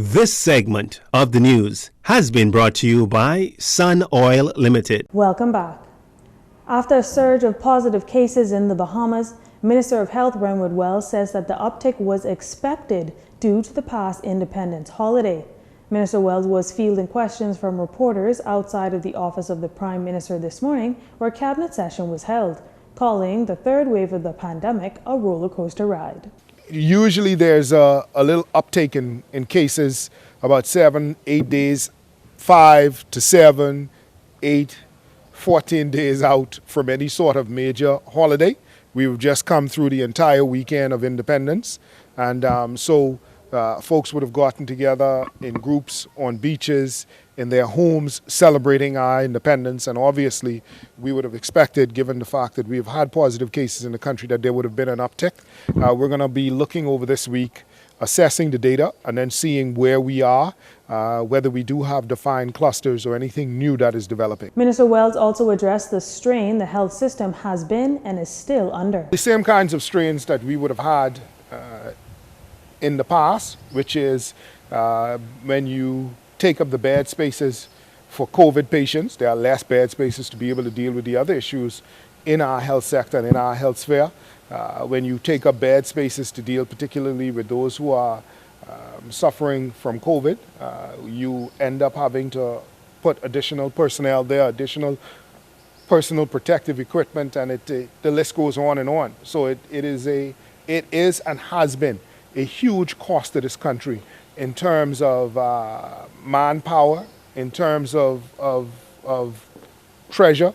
This segment of the news has been brought to you by Sun Oil Limited. Welcome back. After a surge of positive cases in the Bahamas, Minister of Health Renwood Wells says that the uptick was expected due to the past Independence holiday. Minister Wells was fielding questions from reporters outside of the office of the Prime Minister this morning, where a cabinet session was held, calling the third wave of the pandemic a roller coaster ride. Usually there's a little uptake in cases about 7, 8 days, 5 to 7, 8, 14 days out from any sort of major holiday. We've just come through the entire weekend of Independence, and folks would have gotten together in groups on beaches, in their homes, celebrating our independence. And obviously, we would have expected, given the fact that we've had positive cases in the country, that there would have been an uptick. We're going to be looking over this week, assessing the data, and then seeing where we are, whether we do have defined clusters or anything new that is developing. Minister Wells also addressed the strain the health system has been and is still under. The same kinds of strains that we would have had in the past, which is when you take up the bed spaces for COVID patients, there are less bed spaces to be able to deal with the other issues in our health sector and in our health sphere. When you take up bed spaces to deal particularly with those who are suffering from COVID, you end up having to put additional personnel there, additional personal protective equipment, and the list goes on and on. So it is and has been a huge cost to this country in terms of manpower, in terms of treasure,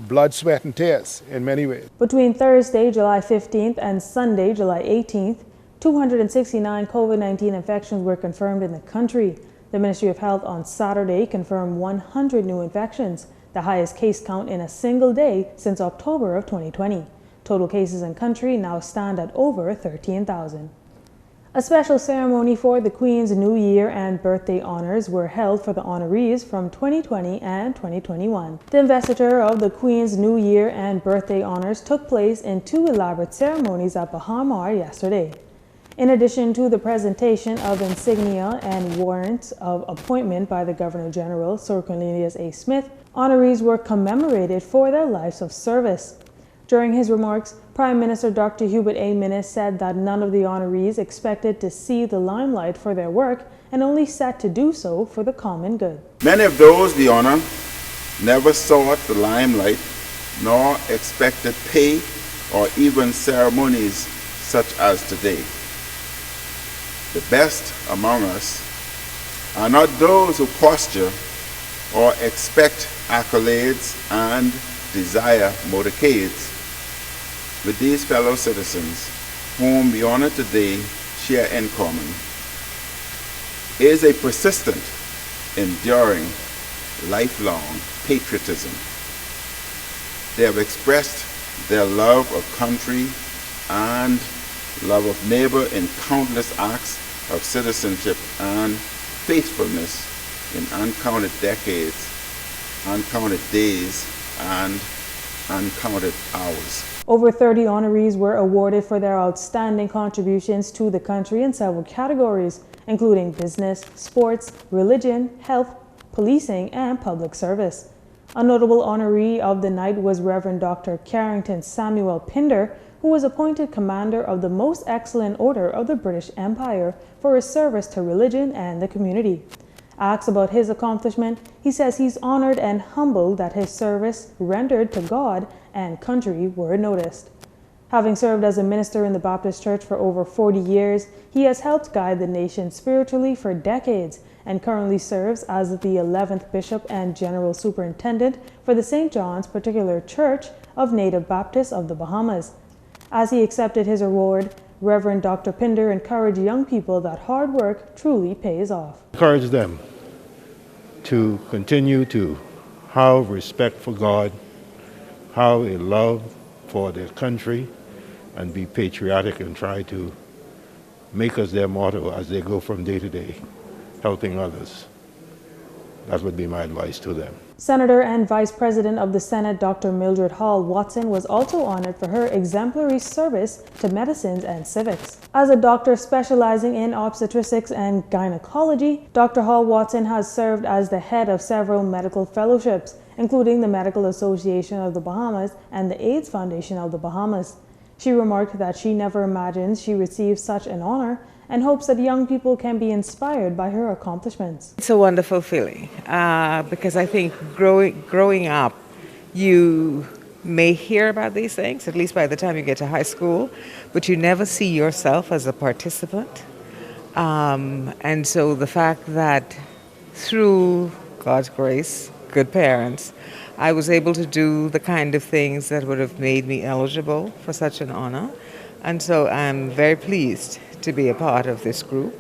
blood, sweat, and tears in many ways. Between Thursday, July 15th and Sunday, July 18th, 269 COVID-19 infections were confirmed in the country. The Ministry of Health on Saturday confirmed 100 new infections, the highest case count in a single day since October of 2020. Total cases in country now stand at over 13,000. A special ceremony for the Queen's New Year and birthday honors were held for the honorees from 2020 and 2021. The investiture of the Queen's New Year and birthday honors took place in 2 elaborate ceremonies at Bahamar yesterday. In addition to the presentation of insignia and warrants of appointment by the Governor General, Sir Cornelius A. Smith, honorees were commemorated for their lives of service. During his remarks, Prime Minister Dr. Hubert A. Minnis said that none of the honorees expected to see the limelight for their work and only set to do so for the common good. Many of those the honor never sought the limelight, nor expected pay or even ceremonies such as today. The best among us are not those who posture or expect accolades and desire motorcades. With these fellow citizens, whom we honor today share in common, is a persistent, enduring, lifelong patriotism. They have expressed their love of country and love of neighbor in countless acts of citizenship and faithfulness in uncounted decades, uncounted days, and uncounted hours. Over 30 honorees were awarded for their outstanding contributions to the country in several categories, including business, sports, religion, health, policing, and public service. A notable honoree of the night was Reverend Dr. Carrington Samuel Pinder, who was appointed Commander of the Most Excellent Order of the British Empire for his service to religion and the community. Asked about his accomplishment, he says he's honored and humbled that his service rendered to God and country were noticed. Having served as a minister in the Baptist Church for over 40 years, he has helped guide the nation spiritually for decades and currently serves as the 11th Bishop and General Superintendent for the St. John's Particular Church of Native Baptists of the Bahamas. As he accepted his award, Reverend Dr. Pinder encouraged young people that hard work truly pays off. Encourage them to continue to have respect for God, have a love for their country, and be patriotic and try to make us their motto as they go from day to day, helping others. That would be my advice to them. Senator and Vice President of the Senate, Dr. Mildred Hall Watson, was also honored for her exemplary service to medicines and civics. As a doctor specializing in obstetrics and gynecology, Dr. Hall Watson has served as the head of several medical fellowships, including the Medical Association of the Bahamas and the AIDS Foundation of the Bahamas. She remarked that she never imagined she received such an honor and hopes that young people can be inspired by her accomplishments. It's a wonderful feeling because I think growing up, you may hear about these things, at least by the time you get to high school, but you never see yourself as a participant. And so the fact that through God's grace, good parents, I was able to do the kind of things that would have made me eligible for such an honor. And so I'm very pleased to be a part of this group.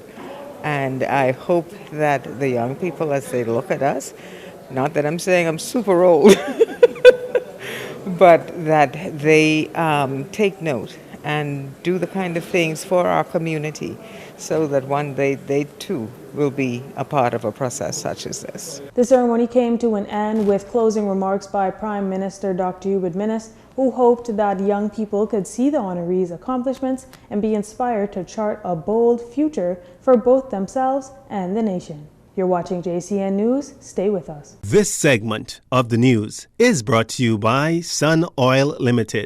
And I hope that the young people, as they look at us, not that I'm saying I'm super old, but that they take note and do the kind of things for our community so that one day they too will be a part of a process such as this. The ceremony came to an end with closing remarks by Prime Minister Dr. Hubert Minnis, who hoped that young people could see the honorees' accomplishments and be inspired to chart a bold future for both themselves and the nation. You're watching JCN News. Stay with us. This segment of the news is brought to you by Sun Oil Limited.